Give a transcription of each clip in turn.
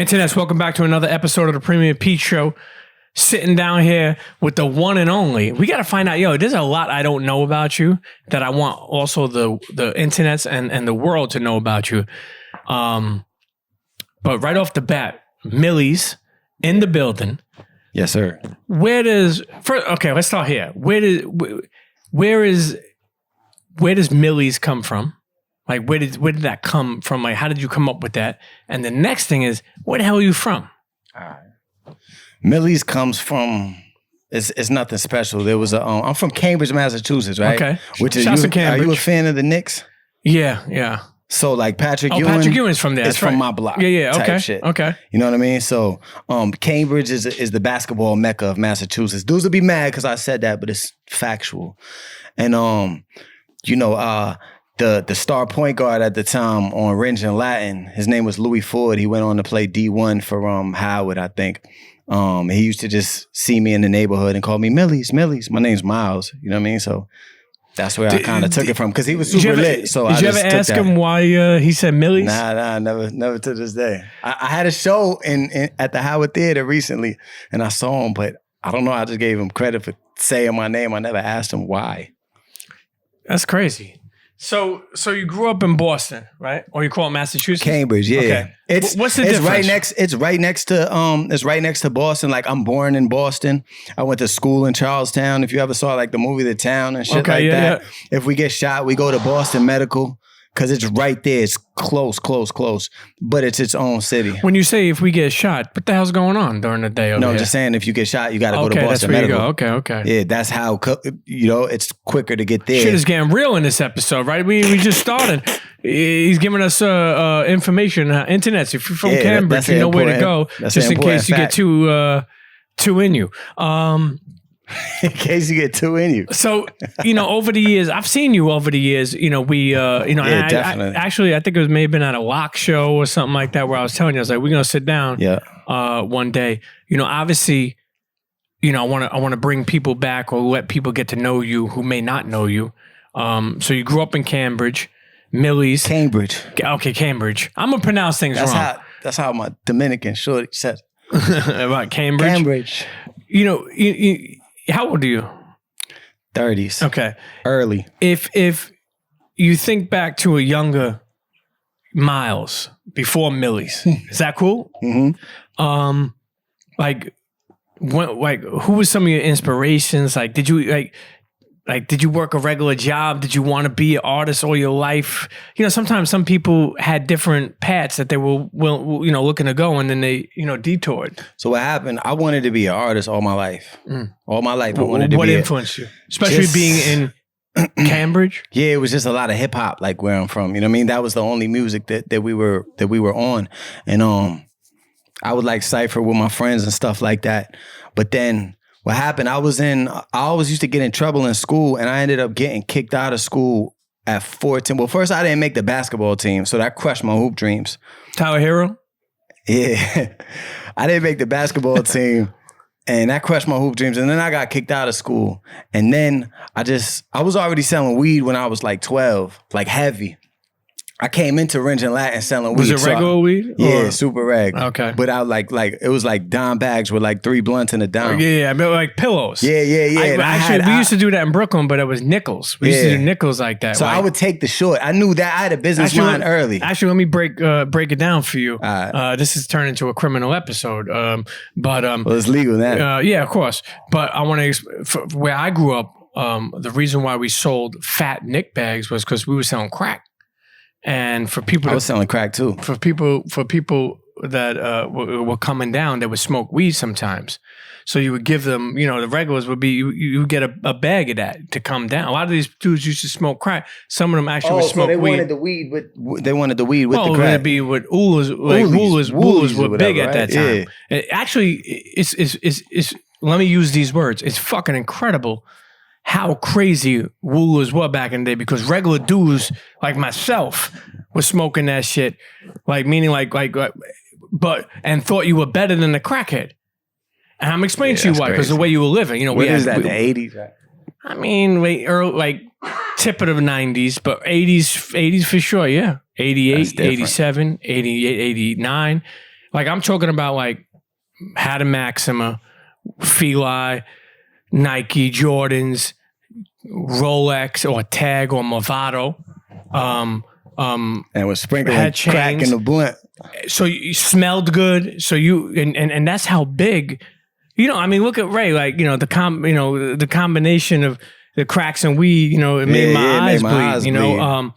Internets, welcome back to another episode of the Premium Pete Show. Sitting down here with the one and only. We got to find out, there's a lot I don't know about you that I want also the internets and the world to know about you. But right off the bat, Millyz in the building. Yes, sir. Let's start here. Where does Millyz come from? Like, where did that come from? Like, how did you come up with that? And the next thing is, where the hell are you from? All right. Millyz comes from, it's nothing special. There was I'm from Cambridge, Massachusetts, right? Okay. Are you a fan of the Knicks? Yeah. So like Patrick Ewing. Patrick Ewing's from there. It's from my block. Yeah. Type Okay. Shit. Okay. You know what I mean? So Cambridge is the basketball mecca of Massachusetts. Dudes will be mad because I said that, but it's factual. And the star point guard at the time on Rings and Latin, his name was Louis Ford. He went on to play D1 for Howard, I think. He used to just see me in the neighborhood and call me Millyz. My name's Miles. You know what I mean? So that's where I kind of took it from because he was super lit. So did you ever ask him why he said Millyz? Nah, never to this day. I had a show at the Howard Theater recently, and I saw him, but I don't know. I just gave him credit for saying my name. I never asked him why. That's crazy. So you grew up in Boston, right? Or you call it Massachusetts? Cambridge, yeah. Okay. What's the difference? It's right next to Boston. Like, I'm born in Boston. I went to school in Charlestown. If you ever saw like the movie The Town and shit that. Yeah. If we get shot, we go to Boston Medical. Because it's right there. It's close. But it's its own city. When you say if we get shot, what the hell's going on during the day over No, here? I'm just saying if you get shot, you got to go to Boston that's where Medical. You go. Okay. Yeah, that's how, it's quicker to get there. Shit is getting real in this episode, right? We just started. He's giving us information, internets. If you're from Cambridge, you know where to go. Just in case you get two in you. In case you get two in you. So, over the years, I've seen you over the years, definitely. I think it may have been at a lock show or something like that where I was telling you, I was like, we're going to sit down one day. Obviously, I want to bring people back or let people get to know you who may not know you. So you grew up in Cambridge, Millyz. Cambridge. Okay, Cambridge. I'm going to pronounce things wrong. That's how my Dominican shorty says. About Cambridge? Cambridge. How old are you? 30s. Okay. Early. If you think back to a younger Miles before Millyz, is that cool? Mm-hmm. Who was some of your inspirations? Like, did you work a regular job? Did you want to be an artist all your life? Sometimes some people had different paths that they were looking to go, and then they, detoured. So what happened? I wanted to be an artist all my life. All my life, I wanted to be. What influenced you? Especially being in Cambridge? Yeah, it was just a lot of hip hop, like where I'm from. You know what I mean? That was the only music that we were on. And I would like cypher with my friends and stuff like that. But then what happened, I always used to get in trouble in school, and I ended up getting kicked out of school at 14. Well, first I didn't make the basketball team, so that crushed my hoop dreams. Tyler Hero? Yeah. I didn't make the basketball team, and that crushed my hoop dreams. And then I got kicked out of school. And then I was already selling weed when I was like 12, like heavy. I came into Rings and Latin selling weed. Was it regular weed? Yeah, super reg. Okay. But I like it was like dime bags with like 3 blunts in a dime. Yeah, like pillows. Yeah. We used to do that in Brooklyn, but it was nickels. We used to do nickels like that. So I would take the short. I knew that I had a business mind early. Actually, let me break it down for you. This has turned into a criminal episode. Well, it's legal now. Yeah, of course. But I want to where I grew up. The reason why we sold fat Nick bags was because we were selling crack. And for people, I was selling crack too. For people that were coming down, they would smoke weed sometimes. So you would give them, the regulars would be you would get a bag of that to come down. A lot of these dudes used to smoke crack. Some of them actually would smoke weed. They wanted the weed with the crack. It'd be with Ulas, like Ulas were big at that time. Yeah. Actually, it's let me use these words. It's fucking incredible how crazy Woolers were back in the day, because regular dudes like myself was smoking that shit, meaning and thought you were better than the crackhead. And I'm explaining to you why, because the way you were living, what is that, the 80s, right? I mean, tip of the 90s, but 80s for sure, yeah. 88, 87, 88, 89. Like I'm talking about like Had a Maxima, Feli, Nike, Jordans, Rolex or Tag or Movado. And was sprinkling crack in the blunt. So you smelled good. So you and that's how big. You know, I mean, look at Ray. Like the combination of the cracks and weed. You know, it made my eyes bleed. You know,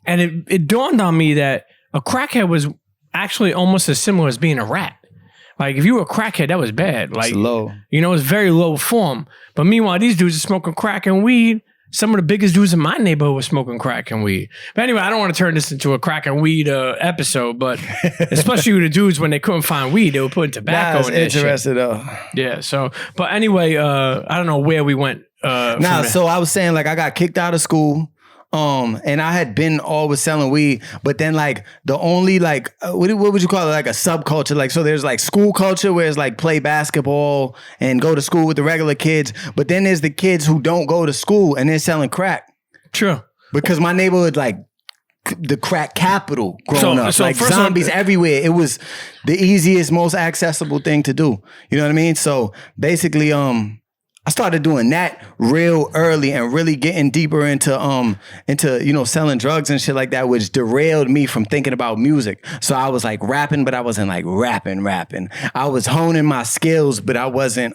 and it dawned on me that a crackhead was actually almost as similar as being a rat. Like if you were a crackhead, that was bad. Like it's low. You know, it's very low form. But meanwhile, these dudes are smoking crack and weed. Some of the biggest dudes in my neighborhood were smoking crack and weed. But anyway, I don't want to turn this into a crack and weed episode, but especially with the dudes when they couldn't find weed, they were putting tobacco in their shit. Interested though. Yeah. So, but anyway, I don't know where we went. So I was saying like I got kicked out of school. And I had been always selling weed, but then like the only like what would you call it, like a subculture? Like so there's like school culture where it's like play basketball and go to school with the regular kids, but then there's the kids who don't go to school and they're selling crack. True. Because my neighborhood like the crack capital growing up, like zombies everywhere. It was the easiest, most accessible thing to do. You know what I mean? So basically, I started doing that real early and really getting deeper into selling drugs and shit like that, which derailed me from thinking about music. So I was like rapping, but I wasn't like rapping. I was honing my skills, but I wasn't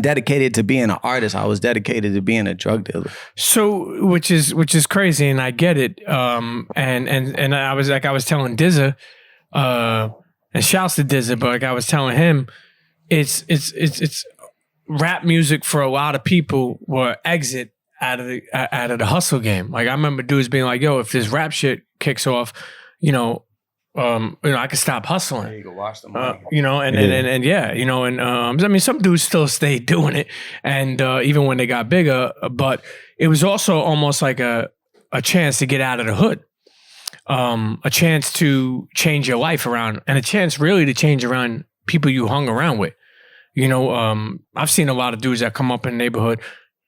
dedicated to being an artist. I was dedicated to being a drug dealer. So which is crazy, and I get it. And I was telling Dizza, and shouts to Dizza, but like I was telling him, it's rap music for a lot of people were exit out of the hustle game. Like I remember dudes being like, "Yo, if this rap shit kicks off, I could stop hustling. You can watch the money, I mean, some dudes still stay doing it, and even when they got bigger. But it was also almost like a chance to get out of the hood, a chance to change your life around, and a chance really to change around people you hung around with. You know, I've seen a lot of dudes that come up in the neighborhood,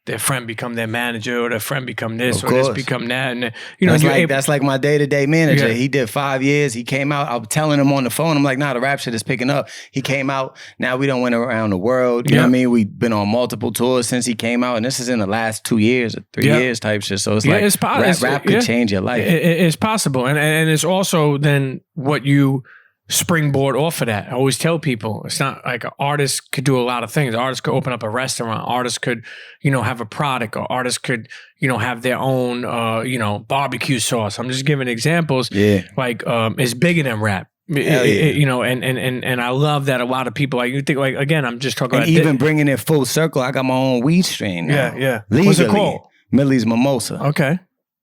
their friend become their manager, or their friend become this, or this become that. And, that's like my day-to-day manager. Yeah. He did 5 years. He came out. I was telling him on the phone, I'm like, nah, the rap shit is picking up. He came out. Now we done went around the world. You know what I mean? We've been on multiple tours since he came out. And this is in the last 2 years or 3 years type shit. So it's like it's rap could change your life. It's possible. And it's also then what you springboard off of that. I always tell people, it's not like an artist could do a lot of things. An artist could open up a restaurant. Artists could, have a product, or artists could, have their own, barbecue sauce. I'm just giving examples. Yeah. Like, it's bigger than rap. And I love that a lot of people, like, you think, like, again, I'm just talking and about even bringing it full circle. I got my own weed strain now. Yeah. Legally. What's it called? Millyz Mimosa. Okay.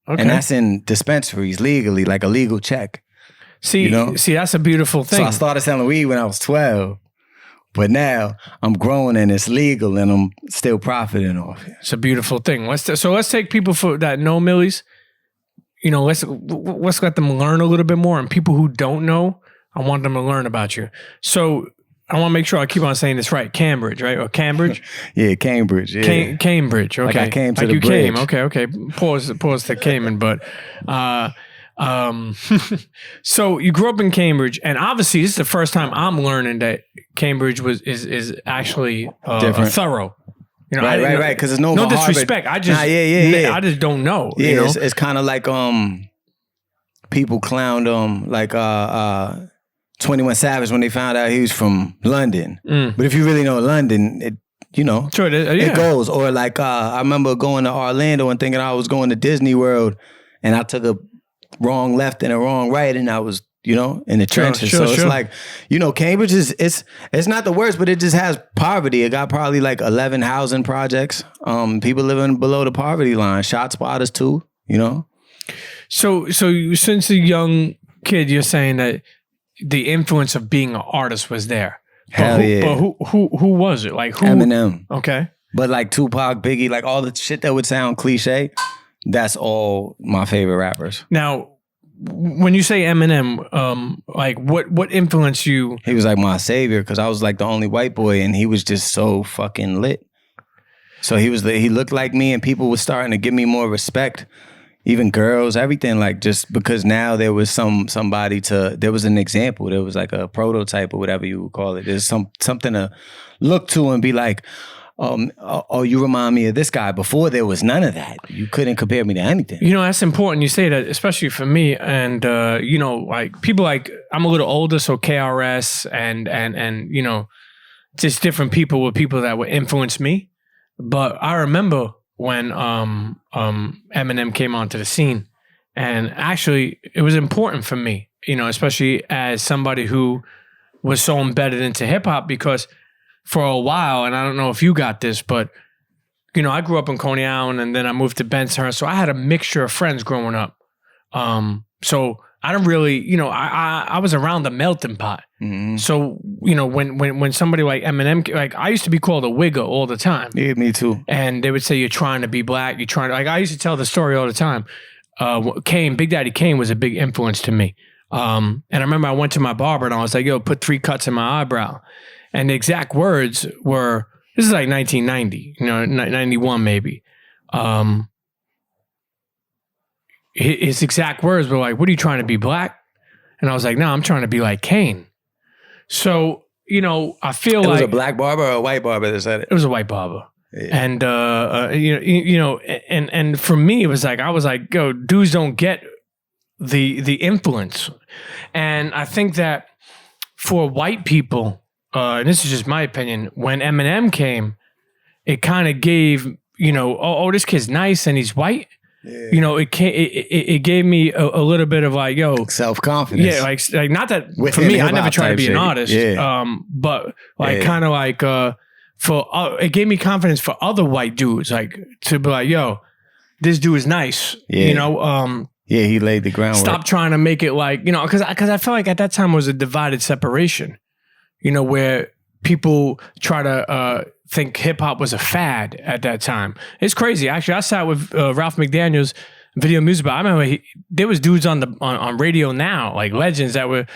And that's in dispensaries legally, like a legal check. See, that's a beautiful thing. So I started selling weed when I was 12, but now I'm growing and it's legal and I'm still profiting off it. It's a beautiful thing. Let's take people that know Millyz. Let's let them learn a little bit more. And people who don't know, I want them to learn about you. So I want to make sure I keep on saying this right. Cambridge, right? Or Cambridge? Yeah, Cambridge. Yeah. Cambridge. Okay. Like I came to like the you bridge. Came. Okay. Pause to Cayman, but. So you grew up in Cambridge, and obviously this is the first time I'm learning that Cambridge is actually thorough. Right. Because it's no disrespect. I just don't know. Yeah, it's kind of like people clowned 21 Savage when they found out he was from London. But if you really know London, sure, it goes. Or like I remember going to Orlando and thinking I was going to Disney World, and I took a wrong left and a wrong right, and I was, in the trenches. So it's like, Cambridge it's not the worst, but it just has poverty. It got probably like 11 housing projects. People living below the poverty line, shot spotters too, So since a young kid, you're saying that the influence of being an artist was there. But who was it? Like who? Eminem. Okay. But like Tupac, Biggie, like all the shit that would sound cliche, that's all my favorite rappers. Now, when you say Eminem, like what influenced you? He was like my savior because I was like the only white boy, and he was just so fucking lit. So he looked like me, and people were starting to give me more respect. even girls, everything, like just because now there was there was an example, there was like a prototype or whatever you would call it. There's something to look to and be like, oh, you remind me of this guy. Before there was none of that. You couldn't compare me to anything. You know, that's important. You say that, especially for me. And you know, like people like I'm a little older, so KRS and you know, just different people were people that would influence me. But I remember when Eminem came onto the scene, and actually it was important for me, you know, especially as somebody who was so embedded into hip hop, because for a while, and I don't know if you got this, but you know, I grew up in Coney Island and then I moved to Bensonhurst, so I had a mixture of friends growing up. So I don't really, you know, I was around the melting pot. Mm-hmm. So, you know, when somebody like Eminem, like I used to be called a wigger all the time. Yeah, me too. And they would say, you're trying to be black. You're trying to, like, I used to tell the story all the time. Kane, Big Daddy Kane was a big influence to me. And I remember I went to my barber and I was like, yo, put 3 cuts in my eyebrow. And the exact words were, this is like 1990, you know, 91 maybe. His exact words were like, what are you trying to be, black? And I was like, no, I'm trying to be like Kane. So, you know, I feel like... It was a black barber or a white barber that said it? It was a white barber. Yeah. And, you know, and for me, it was like, I was like, yo, dudes don't get the influence. And I think that for white people, and this is just my opinion, when Eminem came, it kind of gave, you know, oh, this kid's nice and he's white. Yeah. You know, it gave me a little bit of like, yo, self-confidence. Yeah, like not that for me, I never tried to be an artist. Yeah. But like kind of like it gave me confidence for other white dudes, like to be like, yo, this dude is nice. Yeah. You know, yeah, he laid the groundwork. Stop trying to make it like, you know, because I felt like at that time was a divided separation. You know, where people try to think hip hop was a fad at that time. It's crazy. Actually, I sat with Ralph McDaniel's Video Music Bar. I remember there was dudes on radio now, like legends that were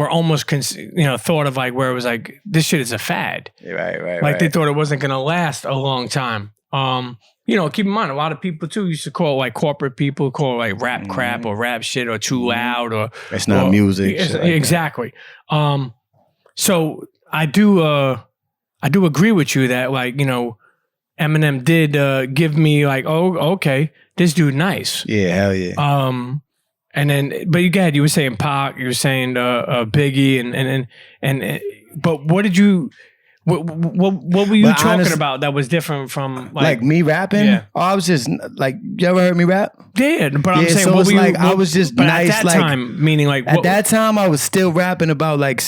almost thought of like where it was like, this shit is a fad. Right. Like they thought it wasn't gonna last a long time. You know, keep in mind, a lot of people too used to call like corporate people, call like rap crap or rap shit or too loud or it's not music. Exactly. So I do agree with you that like, you know, Eminem did give me like, oh, okay, this dude nice. Yeah, hell yeah. And then, but you were saying Pac, you were saying Biggie, and but what did you? What were you talking about that was different from like me rapping? Yeah. Oh, I was just like, you ever heard me rap? Yeah, but I'm saying, so what were like, I was just but nice. At that time, meaning like at that time, I was still rapping about like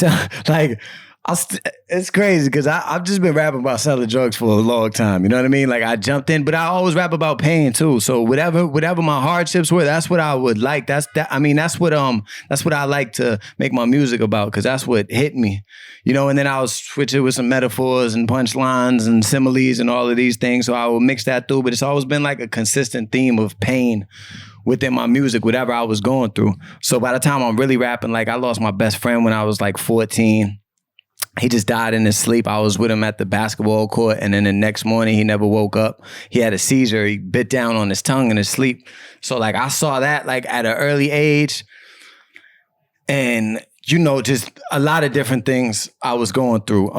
it's crazy because I've just been rapping about selling drugs for a long time. You know what I mean? Like I jumped in, but I always rap about pain too. So whatever my hardships were, that's what I would like. That's what I like to make my music about because that's what hit me. You know, and then I was switch it with some metaphors and punchlines and similes and all of these things. So I will mix that through, but it's always been like a consistent theme of pain within my music, whatever I was going through. So by the time I'm really rapping, like I lost my best friend when I was like 14. He just died in his sleep. I was with him at the basketball court, and then the next morning he never woke up. He had a seizure. He bit down on his tongue in his sleep. So like I saw that like at an early age, and you know, just a lot of different things I was going through.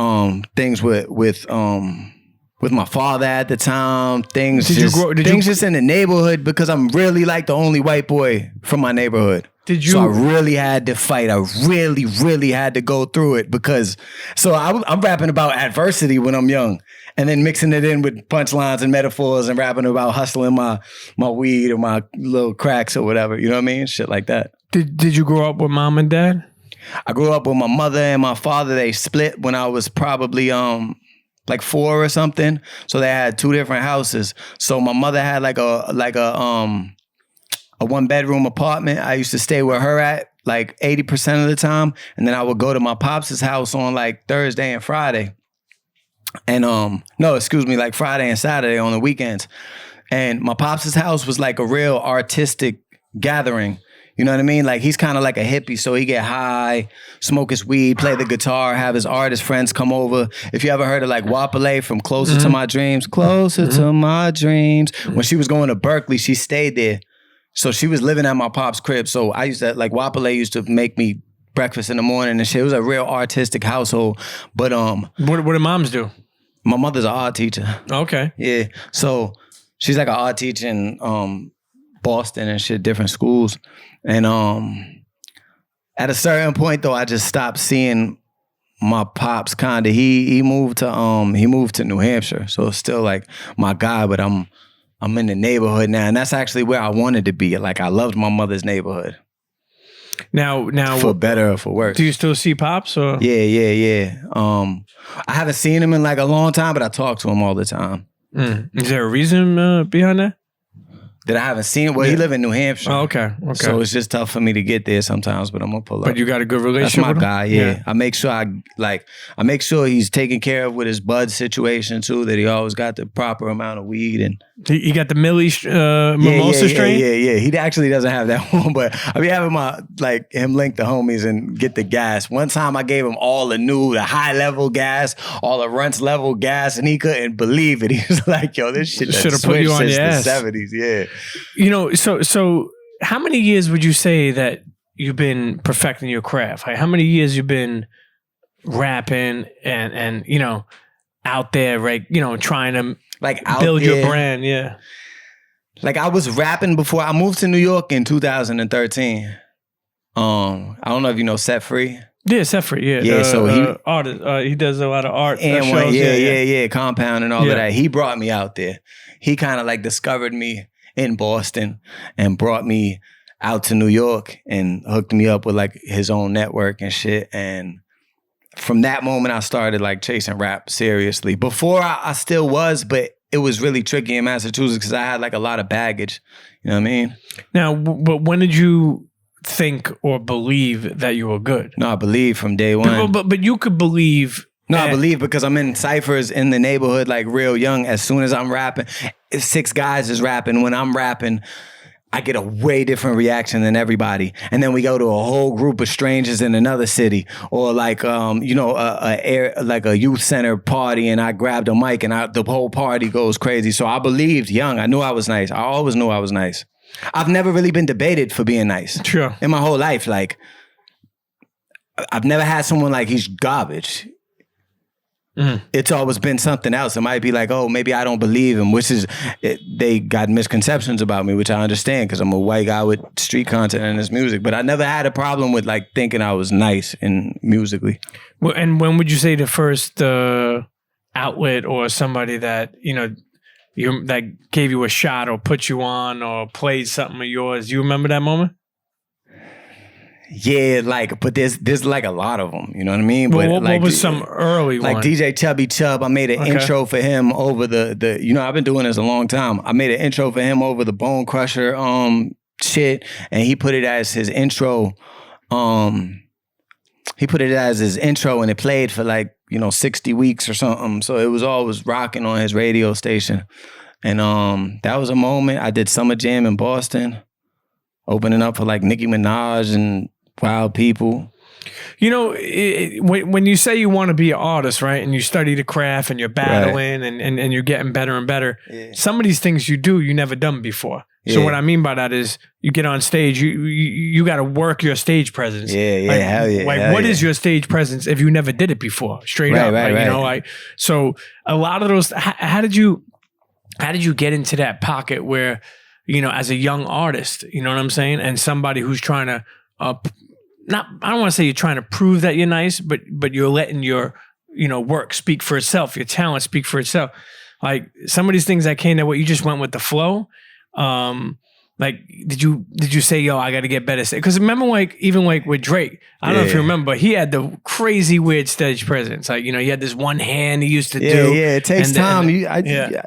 Things with my father at the time. Things just in the neighborhood because I'm really like the only white boy from my neighborhood. So I really had to fight. I really, really had to go through it because, I'm rapping about adversity when I'm young and then mixing it in with punchlines and metaphors and rapping about hustling my weed or my little cracks or whatever. You know what I mean? Shit like that. Did you grow up with mom and dad? I grew up with my mother and my father. They split when I was probably like 4 or something. So they had 2 different houses. So my mother had like a 1-bedroom apartment. I used to stay with her at like 80% of the time. And then I would go to my pops' house on like Thursday and Friday. And like Friday and Saturday on the weekends. And my pops' house was like a real artistic gathering. You know what I mean? Like he's kind of like a hippie. So he get high, smoke his weed, play the guitar, have his artist friends come over. If you ever heard of like Wapale from Closer to My Dreams, Closer to My Dreams. When she was going to Berkeley, she stayed there. So she was living at my pop's crib. So I used to, like, Wapale used to make me breakfast in the morning and shit. It was a real artistic household. But what do moms do? My mother's an art teacher. Okay. Yeah. So she's like an art teacher in Boston and shit, different schools. And at a certain point though, I just stopped seeing my pops kinda. He moved to New Hampshire. So it's still like my guy, but I'm in the neighborhood now. And that's actually where I wanted to be. Like I loved my mother's neighborhood. Now, for better or for worse. Do you still see pops or? Yeah. I haven't seen him in like a long time, but I talk to him all the time. Is there a reason behind that? That I haven't seen? Well, he live in New Hampshire. Oh, okay. So it's just tough for me to get there sometimes, but I'm gonna pull up. But you got a good relationship That's my with guy, yeah. I make sure he's taken care of with his bud situation too, that he always got the proper amount of weed. And he got the Millyz mimosa strain? Yeah. He actually doesn't have that one, but I be having him link the homies and get the gas. One time I gave him all the high level gas, all the Runts level gas, and he couldn't believe it. He was like, yo, this shit should have put you on your ass. The 70s, yeah. You know, so how many years would you say that you've been perfecting your craft? Like, how many years you've been rapping and you know, out there, right? You know, trying to build your brand, yeah. Like I was rapping before I moved to New York in 2013. I don't know if you know Set Free. Yeah, Set Free, yeah. Yeah, so he does a lot of art and shows. Yeah, Compound and all of that. He brought me out there. He kind of like discovered me in Boston and brought me out to New York and hooked me up with like his own network and shit. And from that moment, I started like chasing rap seriously. Before I still was, but it was really tricky in Massachusetts because I had like a lot of baggage. You know what I mean? Now, but when did you think or believe that you were good? No, I believe from day one. But you could believe. No, I believe because I'm in ciphers in the neighborhood like real young. As soon as I'm rapping, 6 guys is rapping. When I'm rapping, I get a way different reaction than everybody. And then we go to a whole group of strangers in another city, or like like a youth center party, and I grabbed a mic and the whole party goes crazy. So I believed young. I knew I was nice. I always knew I was nice. I've never really been debated for being nice. Sure. In my whole life, like I've never had someone like he's garbage. It's always been something else. It might be like, oh, maybe I don't believe him, they got misconceptions about me, which I understand because I'm a white guy with street content in this music. But I never had a problem with like thinking I was nice and musically. Well, and when would you say the first outlet or somebody that, you know, that gave you a shot or put you on or played something of yours? You remember that moment? Yeah, like, but there's like a lot of them, you know what I mean? But what was some early one? Like DJ Chubby Chub, I made an intro for him over the you know, I've been doing this a long time. I made an intro for him over the Bone Crusher shit, and he put it as his intro. He put it as his intro, and it played for like, you know, 60 weeks or something. So it was always rocking on his radio station. And that was a moment. I did Summer Jam in Boston, opening up for like Nicki Minaj and Wild People. You know, when you say you want to be an artist, right, and you study the craft and you're battling and you're getting better and better, some of these things you do, you never done before. So what I mean by that is you get on stage, you got to work your stage presence. Like, hell yeah. Like, what is your stage presence if you never did it before? Straight up, right. You know, like, so a lot of those. How did you get into that pocket where, you know, as a young artist, you know what I'm saying, and somebody who's trying to I don't want to say you're trying to prove that you're nice, but you're letting your, you know, work speak for itself, your talent speak for itself. Like some of these things that came that way, you just went with the flow. Like, did you say, yo, I got to get better? Because remember, like, even like with Drake, I don't know if you remember, but he had the crazy weird stage presence. Like, you know, he had this one hand he used to do. Yeah, it takes time. I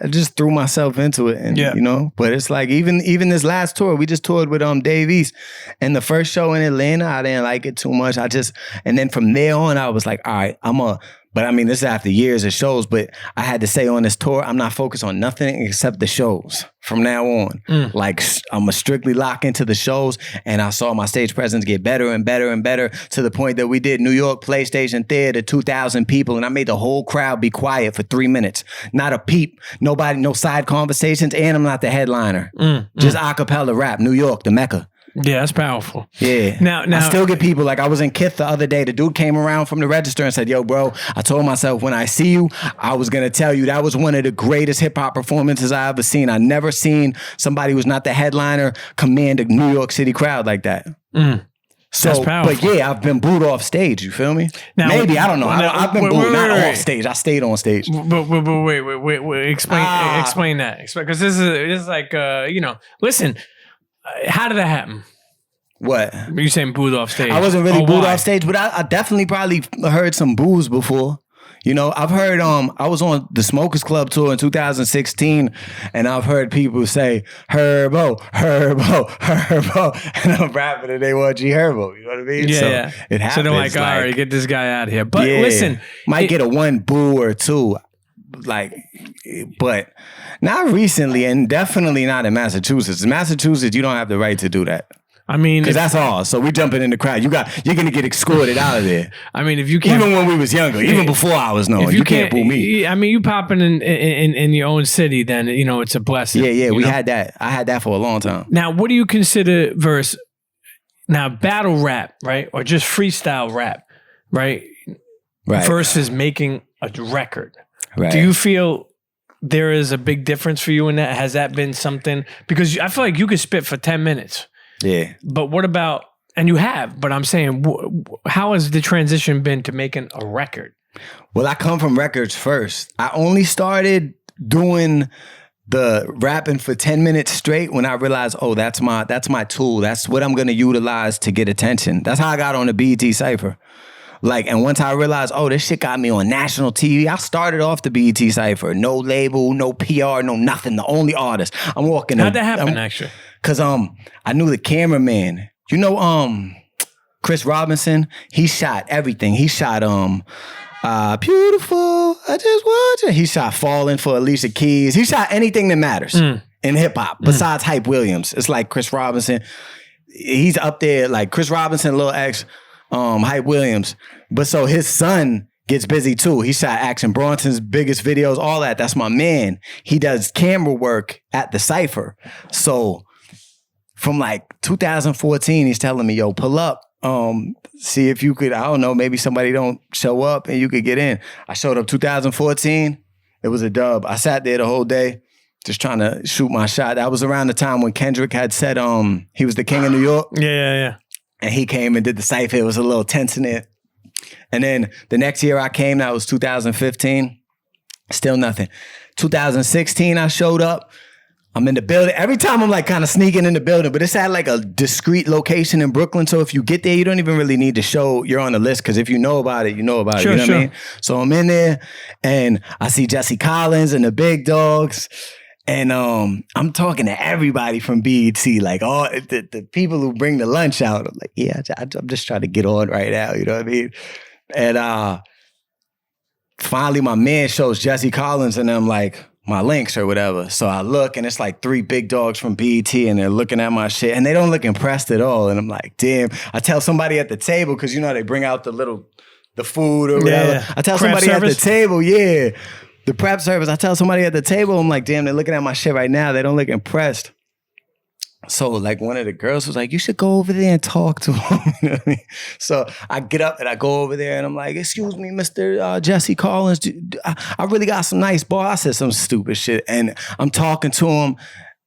just threw myself into it, and you know. But it's like even this last tour, we just toured with Dave East, and the first show in Atlanta, I didn't like it too much. And then from there on, I was like, all right, But I mean, this is after years of shows, but I had to say on this tour, I'm not focused on nothing except the shows from now on. Like, I'm going to strictly lock into the shows. And I saw my stage presence get better and better and better to the point that we did New York PlayStation Theater, 2,000 people. And I made the whole crowd be quiet for 3 minutes. Not a peep, nobody, no side conversations. And I'm not the headliner. Just a cappella rap, New York, the Mecca. Yeah, that's powerful. Yeah. Now I still get people, like I was in Kith the other day. The dude came around from the register and said, yo, bro, I told myself when I see you, I was going to tell you that was one of the greatest hip hop performances I ever seen. I never seen somebody who's not the headliner command a New York City crowd like that. So, that's powerful. but yeah, I've been booed off stage. You feel me? Now, maybe, I don't know. I've been booed, not wait. off stage. I stayed on stage. But wait. Explain that. Because this is like, listen, how did that happen? What? You saying booed off stage? I wasn't really booed off stage, but I definitely probably heard some boos before. You know, I've heard, I was on the Smokers Club tour in 2016, and I've heard people say, Herbo, and I'm rapping and they want G Herbo, you know what I mean? Yeah, so yeah. It happens. So they're like, all right, get this guy out of here. But listen. Might get a one boo or two, like, but not recently, and definitely not in Massachusetts. In Massachusetts, you don't have the right to do that. I mean, because that's all. So we jumping in the crowd. You're gonna get escorted out of there. I mean, if you can't, even when we was younger, even before I was known, you can't boo me. I mean, you popping in your own city, then it's a blessing. Yeah. We had that. I had that for a long time. Now, what do you consider battle rap, right, or just freestyle rap, right? Versus making a record. Right. Do you feel there is a big difference for you in that? Has that been something? Because I feel like you could spit for 10 minutes. Yeah. But what about, and you have, but I'm saying, how has the transition been to making a record? Well, I come from records first. I only started doing the rapping for 10 minutes straight when I realized, oh, that's my tool. That's what I'm going to utilize to get attention. That's how I got on the BET Cypher. Like, and once I realized, oh, this shit got me on national TV, I started off the BET Cypher. No label, no PR, no nothing. The only artist. I'm walking. How'd that happen, actually? Because I knew the cameraman. You know, Chris Robinson, he shot everything. He shot Beautiful, I Just Want You. He shot Falling for Alicia Keys. He shot anything that matters in hip hop besides Hype Williams. It's like Chris Robinson. He's up there like Chris Robinson, Lil X, Hype Williams. But so his son gets busy too. He shot Action Bronson's biggest videos, all that. That's my man. He does camera work at the Cypher. So from like 2014, he's telling me, yo, pull up. See if you could, I don't know, maybe somebody don't show up and you could get in. I showed up 2014. It was a dub. I sat there the whole day just trying to shoot my shot. That was around the time when Kendrick had said he was the king of New York. Yeah. And he came and did the Cypher. It was a little tense in it. And then the next year I came, that was 2015. Still nothing. 2016, I showed up. I'm in the building. Every time I'm like kind of sneaking in the building, but it's at like a discreet location in Brooklyn. So if you get there, you don't even really need to show you're on the list. Because if you know about it, you know about it. You know what I mean? So I'm in there and I see Jesse Collins and the big dogs. And I'm talking to everybody from BET, like all the people who bring the lunch out. I'm like, yeah, I'm just trying to get on right now. You know what I mean? And finally, my man shows Jesse Collins and I'm like, my links or whatever. So I look and it's like 3 big dogs from BET and they're looking at my shit and they don't look impressed at all. And I'm like, damn. I tell somebody at the table, because you know they bring out the food or whatever. Yeah. I tell somebody at the table, the prep service. I tell somebody at the table, I'm like, damn, they're looking at my shit right now. They don't look impressed. So like one of the girls was like, you should go over there and talk to him. You know what I mean? So I get up and I go over there and I'm like, excuse me, Mr. Jesse Collins. I really got some nice bars. I said some stupid shit. And I'm talking to him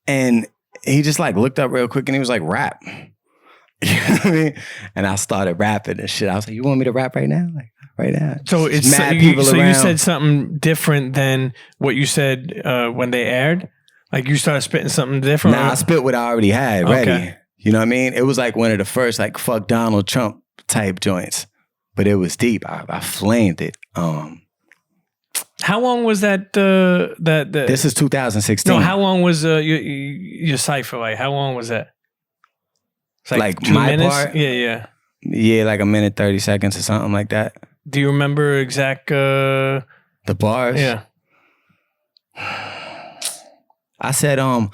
and he just like looked up real quick and he was like, rap. You know what I mean? And I started rapping and shit. I was like, you want me to rap right now? Like right now. So it's mad people around. So you said something different than what you said when they aired? Like you started spitting something different? Nah, I spit what I already had ready. You know what I mean? It was like one of the first like fuck Donald Trump type joints. But it was deep. I flamed it. How long was that? This is 2016. No, how long was your cypher? Like how long was that? It's like 2 my minutes? part? Yeah. Yeah, like a minute, 30 seconds or something like that. Do you remember exact the bars? Yeah. I said, I'm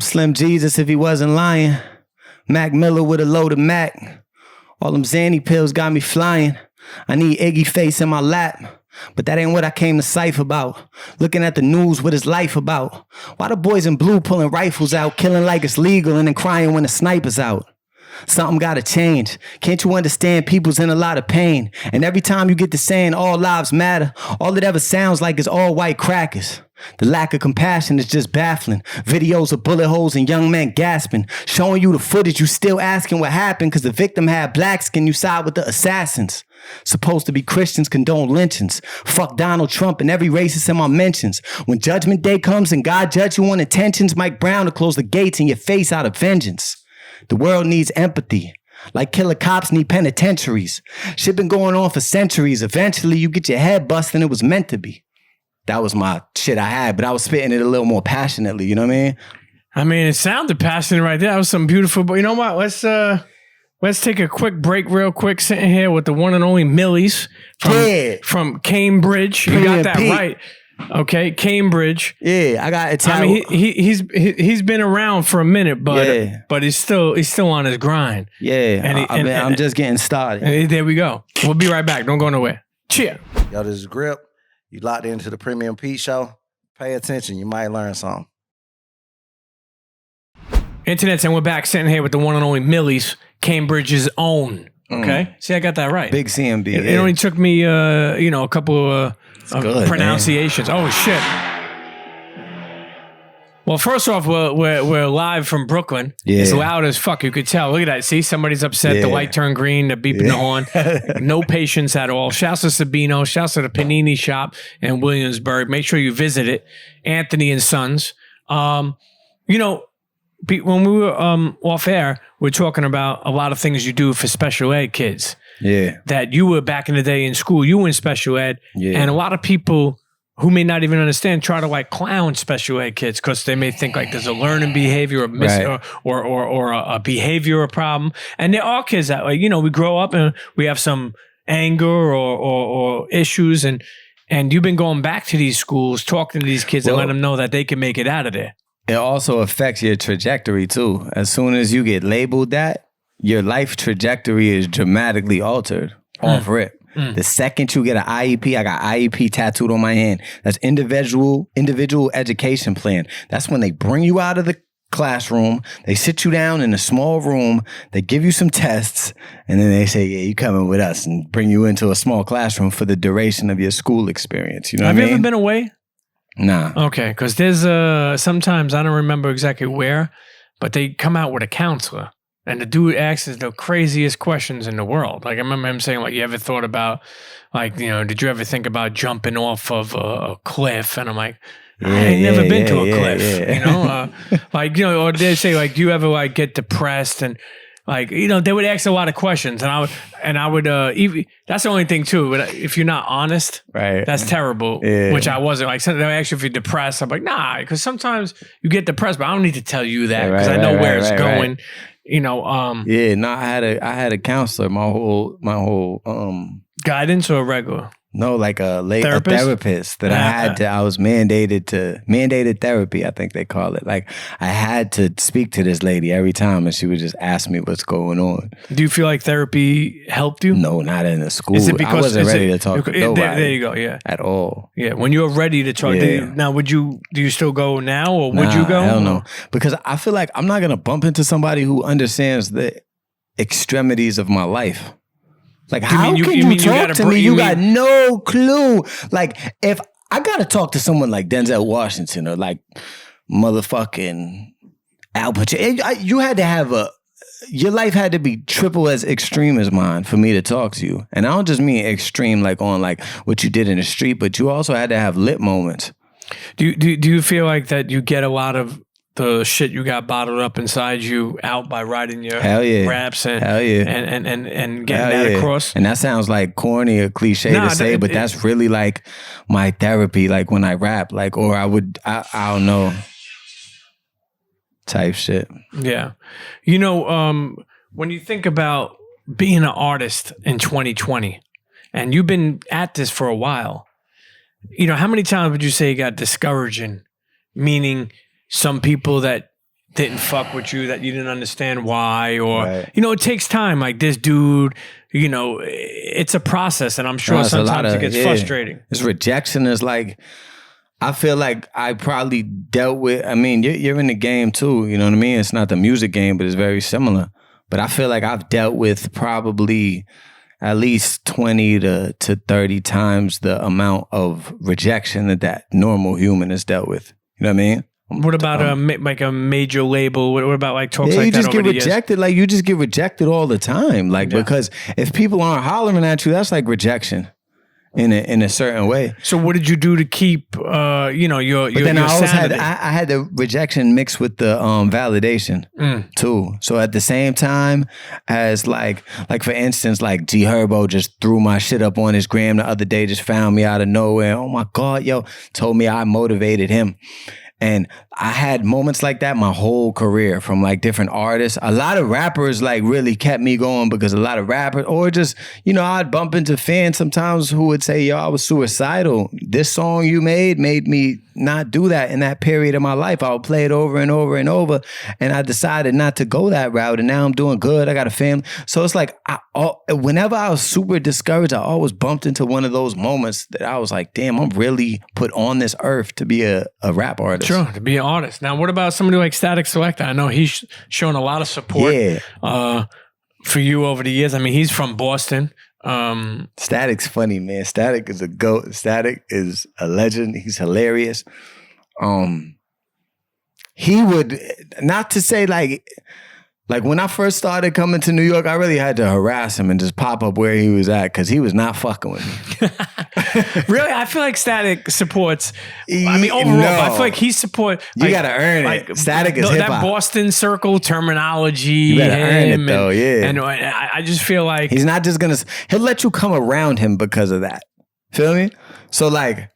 Slim Jesus if he wasn't lying. Mac Miller with a loaded Mac. All them Xanny pills got me flying. I need Iggy face in my lap. But that ain't what I came to Cypher about. Looking at the news, what is life about? Why the boys in blue pulling rifles out, killing like it's legal and then crying when the sniper's out? Something gotta change. Can't you understand people's in a lot of pain? And every time you get to saying all lives matter, all it ever sounds like is all white crackers. The lack of compassion is just baffling. Videos of bullet holes and young men gasping. Showing you the footage, you still asking what happened because the victim had black skin, you side with the assassins. Supposed to be Christians condone lynchings. Fuck Donald Trump and every racist in my mentions. When judgment day comes and God judge you on intentions, Mike Brown to close the gates in your face out of vengeance. The world needs empathy. Like killer cops need penitentiaries. Shit been going on for centuries. Eventually you get your head busted and it was meant to be. That was my shit I had, but I was spitting it a little more passionately, you know what I mean? I mean, it sounded passionate right there. That was some beautiful, but you know what? Let's take a quick break real quick, sitting here with the one and only Millyz from Cambridge. You got that right. Okay, Cambridge. Yeah, I got it. I mean, he's been around for a minute, but he's still on his grind. Yeah, and I'm just getting started. There we go. We'll be right back. Don't go nowhere. Chea. Yo, this is Grip. You locked into the Premium Pete Show. Pay attention. You might learn something. Internets, and we're back sitting here with the one and only Millyz, Cambridge's own. Okay, see, I got that right. Big CMB. It only took me, a couple of pronunciations. Man. Oh shit! Well, first off, we're live from Brooklyn. Yeah. It's loud as fuck. You could tell. Look at that. See, somebody's upset. The light turned green. They're beeping the horn. No patience at all. Shouts to Sabino. Shouts to the Panini Shop in Williamsburg. Make sure you visit it. Anthony and Sons. When we were off air, we're talking about a lot of things you do for special ed kids. Yeah. That you were back in the day in school. You were in special ed. Yeah. And a lot of people who may not even understand try to like clown special ed kids because they may think like there's a learning behavior or a behavior problem. And there are kids that we grow up and we have some anger or issues and you've been going back to these schools, talking to these kids and letting them know that they can make it out of there. It also affects your trajectory too. As soon as you get labeled that, your life trajectory is dramatically altered off rip. The second you get an IEP, I got IEP tattooed on my hand. That's individual education plan. That's when they bring you out of the classroom, they sit you down in a small room, they give you some tests, and then they say, yeah, you coming with us, and bring you into a small classroom for the duration of your school experience. You know what I mean? Have you ever been away? Nah. Okay, because there's sometimes, I don't remember exactly where, but they come out with a counselor. And the dude asks the craziest questions in the world. Like I remember him saying, like, you ever thought about, like, did you ever think about jumping off of a cliff? And I'm like, I ain't never been to a cliff, or they say, like, do you ever like get depressed? And like, they would ask a lot of questions, and I would even, that's the only thing too. But if you're not honest, right, that's terrible. Yeah. Which I wasn't. Like, they actually, if you're depressed, I'm like, nah, because sometimes you get depressed, but I don't need to tell you that because I know where it's going. I had a counselor my whole guidance or regular. No, like a therapist that I was mandated therapy, I think they call it. Like I had to speak to this lady every time and she would just ask me what's going on. Do you feel like therapy helped you? No, not in the school. Is it because I wasn't ready to talk to nobody. There you go, yeah. At all. Yeah, when you're ready to talk, now do you still go now or would you go? I don't know. Because I feel like I'm not going to bump into somebody who understands the extremities of my life. Like, how can you talk to me? You got no clue. Like, if I got to talk to someone like Denzel Washington or like motherfucking Al Pacino, you had to have your life had to be triple as extreme as mine for me to talk to you. And I don't just mean extreme like on like what you did in the street, but you also had to have lit moments. Do you feel like that you get a lot of the shit you got bottled up inside you out by writing your raps and getting that across? And that sounds like corny or cliche to say, but that's really like my therapy. Like when I rap, like, or I don't know, type shit. Yeah. When you think about being an artist in 2020, and you've been at this for a while. You know, how many times would you say it got discouraging? Meaning some people that didn't fuck with you, that you didn't understand why, or, you know, it takes time. Like this dude, you know, it's a process, and I'm sure sometimes it gets frustrating. This rejection is like, I feel like I probably dealt with, I mean, you're in the game too, you know what I mean? It's not the music game, but it's very similar. But I feel like I've dealt with probably at least 20 to 30 times the amount of rejection that normal human has dealt with. You know what I mean? What about like a major label? What about like talks like you that just over get rejected. Like you just get rejected all the time. Like because if people aren't hollering at you, that's like rejection in a certain way. So what did you do to keep you know your then your I always sanity? I had the rejection mixed with the validation too. So at the same time as like for instance, like G Herbo just threw my shit up on his gram the other day, just found me out of nowhere. Oh my God, yo, told me I motivated him. And I had moments like that my whole career from like different artists. A lot of rappers like really kept me going because a lot of rappers, or just, you know, I'd bump into fans sometimes who would say, yo, I was suicidal. This song you made me not do that in that period of my life. I would play it over and over and over. And I decided not to go that route. And now I'm doing good. I got a family. So it's like, whenever I was super discouraged, I always bumped into one of those moments that I was like, damn, I'm really put on this earth to be a rap artist. Sure, to be an artist. Now, what about somebody like Statik Selektah? I know he's shown a lot of support for you over the years. I mean, he's from Boston. Statik's funny, man. Statik is a goat. Statik is a legend. He's hilarious. He would, not to say like when I first started coming to New York, I really had to harass him and just pop up where he was at because he was not fucking with me. Really? I feel like Statik supports, I mean, overall, but I feel like he supports. You got to earn it. Statik is hip-hop. That Boston circle terminology. You got to earn it though, And I just feel like. He's not just going to, he'll let you come around him because of that. Feel me? So like,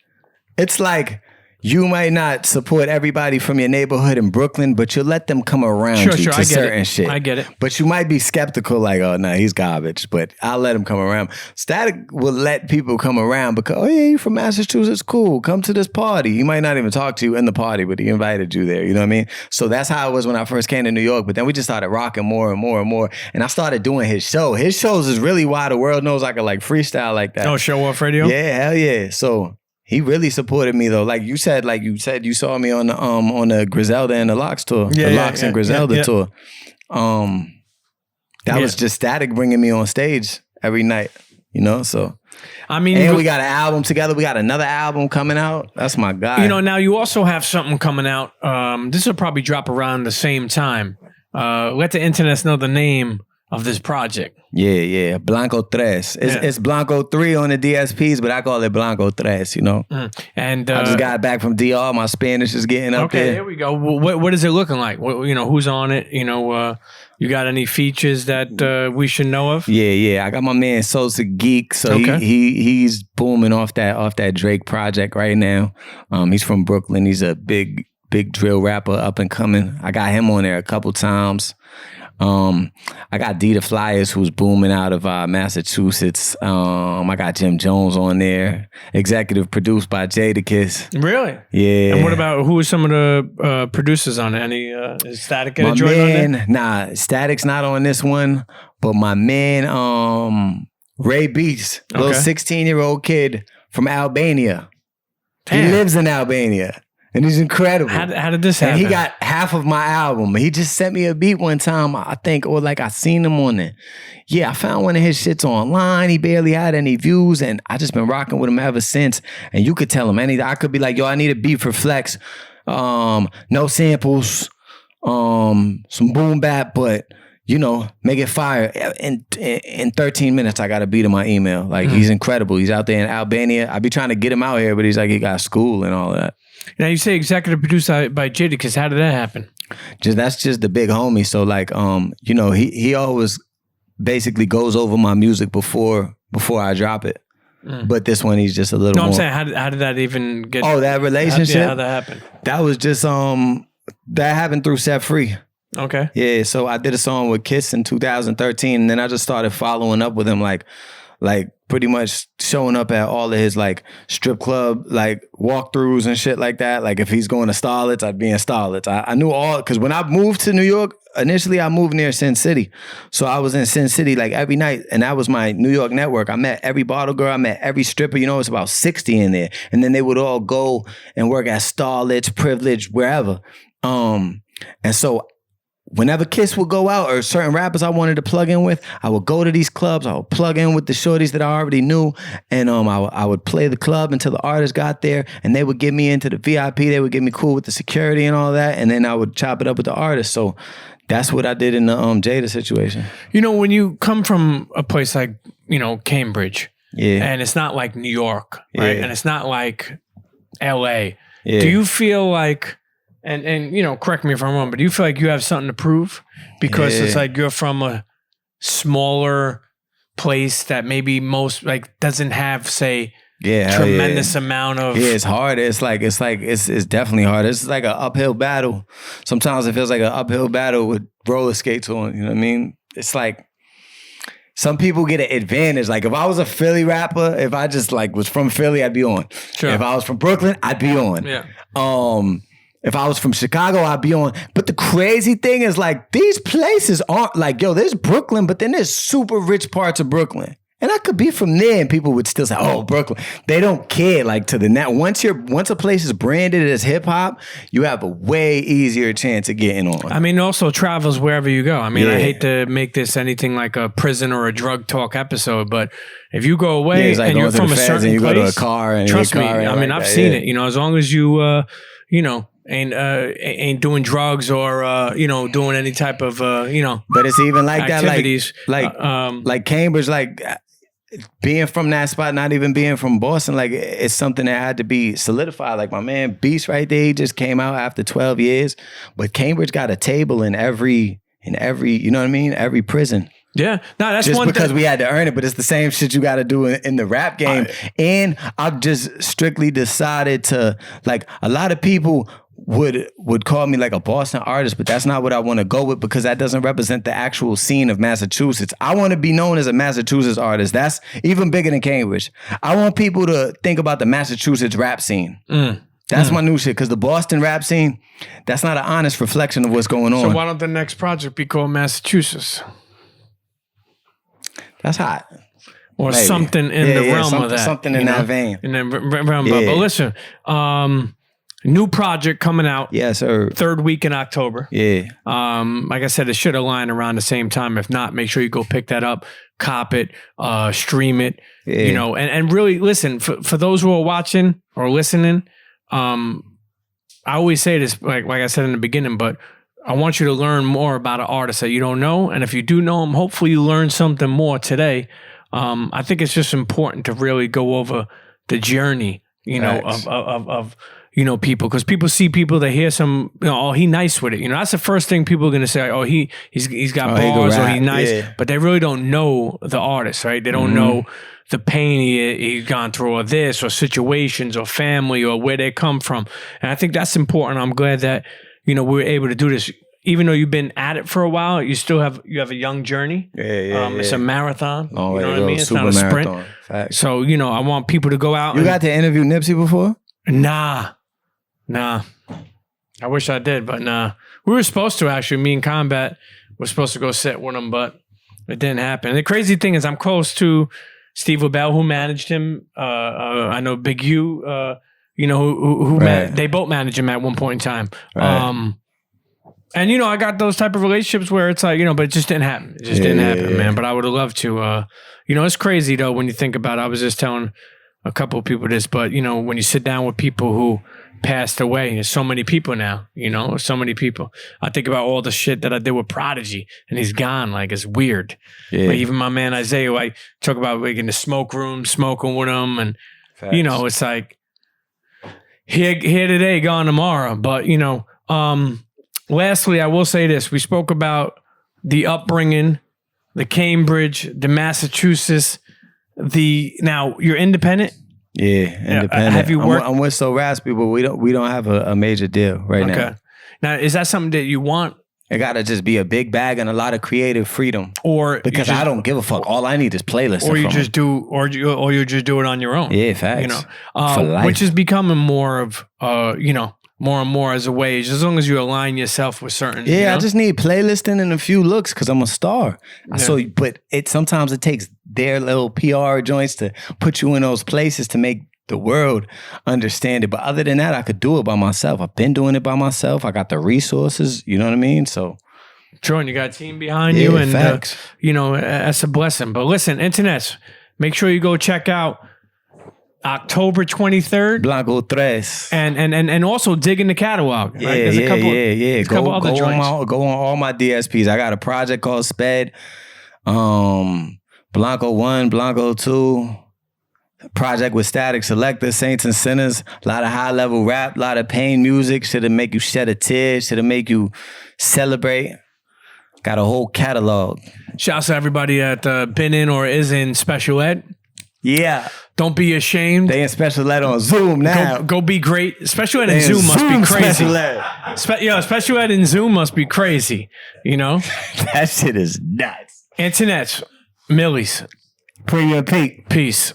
it's like, you might not support everybody from your neighborhood in Brooklyn, but you'll let them come around you to certain shit. I get it. But you might be skeptical, like, oh, no, he's garbage, but I'll let him come around. Statik will let people come around because, oh, yeah, you from Massachusetts, cool, come to this party. He might not even talk to you in the party, but he invited you there, you know what I mean? So that's how it was when I first came to New York, but then we just started rocking more and more and more, and I started doing his show. His shows is really why the world knows I can like freestyle like that. Oh, Show Off Radio? Yeah, hell yeah. So he really supported me though. Like you said you saw me on the Griselda and the Locks tour. The Locks and Griselda tour. That was just Statik bringing me on stage every night, you know? So I mean, and we got an album together. We got another album coming out. That's my guy. You know, now you also have something coming out. This will probably drop around the same time. Let the internet know the name of this project. Yeah. Blanco 3. It's Blanco 3 on the DSPs, but I call it Blanco 3, you know? And I just got back from DR. My Spanish is getting up there. Okay, here we go. What is it looking like? You know, who's on it? You know, you got any features that we should know of? Yeah. I got my man Sosa Geek. So he's booming off that Drake project right now. He's from Brooklyn. He's a big drill rapper, up and coming. I got him on there a couple times. I got D the Flyers, who's booming out of Massachusetts. I got Jim Jones on there, executive produced by Jadakiss. Really? Yeah. And what about who are some of the producers on it? Any is Statik get a joint on there? Nah, Statik's not on this one, but my man Ray Beats, little 16-year-old kid from Albania. Damn. He lives in Albania. And he's incredible. How did this happen? And he got half of my album. He just sent me a beat one time, I think, or like I seen him on it. Yeah, I found one of his shits online. He barely had any views, and I just been rocking with him ever since. And you could tell him anything. I could be like, yo, I need a beat for Flex. No samples, some boom bap, but you know, make it fire. In 13 minutes, I got a beat in my email. Like, he's incredible. He's out there in Albania. I be trying to get him out here, but he's like, he got school and all that. Now, you say executive produced by Jadakiss. How did that happen? That's just the big homie. So, like, you know, he always basically goes over my music before I drop it. But this one, he's just a little more. I'm saying, how did that even get? Oh, that relationship? How that happened? That was just, that happened through Set Free. Okay. Yeah, so I did a song with Kiss in 2013, and then I just started following up with him like like pretty much showing up at all of his like strip club like walkthroughs and shit like that. Like if he's going to Starlets, I'd be in Starlets. I knew all, because when I moved to New York, initially I moved near Sin City. So I was in Sin City like every night, and that was my New York network. I met every bottle girl, I met every stripper, you know, it's about 60 in there. And then they would all go and work at Starlets, Privilege, wherever. And so whenever Kiss would go out or certain rappers I wanted to plug in with, I would go to these clubs. I would plug in with the shorties that I already knew, and I would play the club until the artist got there, and they would get me into the VIP. They would get me cool with the security and all that, and then I would chop it up with the artist. So that's what I did in the Jada situation. You know, when you come from a place like, you know, Cambridge, yeah, and it's not like New York, right, and it's not like LA. Yeah. Do you feel like, and you know, correct me if I'm wrong, but do you feel like you have something to prove? Because it's like you're from a smaller place that maybe most like doesn't have, say, tremendous amount of. Yeah, it's hard. It's definitely hard. It's like an uphill battle. Sometimes it feels like an uphill battle with roller skates on. You know what I mean? It's like some people get an advantage. Like if I was a Philly rapper, if I just like was from Philly, I'd be on. Sure. If I was from Brooklyn, I'd be on. Yeah. If I was from Chicago, I'd be on. But the crazy thing is like these places aren't like, yo, there's Brooklyn, but then there's super rich parts of Brooklyn. And I could be from there and people would still say, oh, Brooklyn. They don't care like to the net. Once a place is branded as hip hop, you have a way easier chance of getting on. I mean, also travels wherever you go. I mean, I hate to make this anything like a prison or a drug talk episode, but if you go away like and you're from a certain you place, go to a car and trust me, I mean, I've seen it. You know, as long as you, you know, ain't doing drugs or you know, doing any type of you know. But it's even like activities. That, like Cambridge, like being from that spot, not even being from Boston, like it's something that had to be solidified. Like my man Beast right there, he just came out after 12 years, but Cambridge got a table in every, you know what I mean? Every prison. Yeah, no, that's just one because we had to earn it, but it's the same shit you got to do in the rap game. And I've just strictly decided to, like, a lot of people would call me like a Boston artist, but that's not what I want to go with because that doesn't represent the actual scene of Massachusetts. I want to be known as a Massachusetts artist. That's even bigger than Cambridge. I want people to think about the Massachusetts rap scene. That's my new shit, because the Boston rap scene, that's not an honest reflection of what's going on. So why don't the next project be called Massachusetts? That's hot. Or maybe. Something in the realm of that. Something in that vein. In the realm. But listen, new project coming out. Yes, sir. 3rd week in October. Yeah. Like I said, it should align around the same time. If not, make sure you go pick that up, cop it, stream it. Yeah. You know, and really listen, for those who are watching or listening, I always say this, like I said in the beginning, but I want you to learn more about an artist that you don't know. And if you do know them, hopefully you learn something more today. I think it's just important to really go over the journey, you know, of you know, people, because people see people that hear some, you know, oh, he nice with it. You know, that's the first thing people are going to say. Oh, he's got bars, or he's nice, but they really don't know the artist, right? They don't know the pain he's gone through, or this, or situations, or family, or where they come from. And I think that's important. I'm glad that, you know, we're able to do this. Even though you've been at it for a while, you have a young journey. It's a marathon. Oh, you know what I mean? It's not a sprint. Facts. So, you know, I want people to go out. You got to interview Nipsey before? Nah. I wish I did, but nah. We were supposed to, actually. Me and Combat were supposed to go sit with him, but it didn't happen. And the crazy thing is I'm close to Steve LaBelle, who managed him. I know Big U, you know, who they both managed him at one point in time. Right. And, you know, I got those type of relationships where it's like, you know, but it just didn't happen. It just didn't happen, man. But I would have loved to. You know, it's crazy, though, when you think about it. I was just telling a couple of people this, but, you know, when you sit down with people who passed away, there's so many people now, you know, so many people. I think about all the shit that I did with Prodigy, and he's gone. Like, it's weird. Yeah. Like, even my man Isaiah, I talk about like in the smoke room, smoking with him, and, you know, it's like, here today, gone tomorrow. But, you know, lastly, I will say this. We spoke about the upbringing, the Cambridge, the Massachusetts, now you're independent? Yeah, independent. Have you worked? I'm with So Raspy, but we don't have a major deal right now. Now, is that something that you want It gotta just be a big bag and a lot of creative freedom. Or because I don't give a fuck. All I need is playlists. Or you just do, or you just do it on your own. Yeah, facts. You know, which is becoming more of, you know, more and more as a wage. As long as you align yourself with certain. Yeah, you know? I just need playlisting and a few looks because I'm a star. Yeah. So, but sometimes it takes their little PR joints to put you in those places to make the world understand it. But other than that, I could do it by myself. I've been doing it by myself. I got the resources. You know what I mean? So, Jordan, you got a team behind you, and you know, that's a blessing. But listen, internets, make sure you go check out October 23rd, Blanco 3, and also dig in the catalog. Right? There's a couple, yeah. Go on all my DSPs. I got a project called Sped, Blanco 1, Blanco 2. Project with Statik Selektah, Saints and Sinners, a lot of high level rap, a lot of pain music, should make you shed a tear, should make you celebrate. Got a whole catalog. Shouts to everybody that been in or is in special ed. Yeah. Don't be ashamed. They in special ed on Zoom now. Go be great. Special ed in Zoom must be crazy. Special ed in Zoom must be crazy. You know? That shit is nuts. Internets, Millyz. Premium Peak. Peace.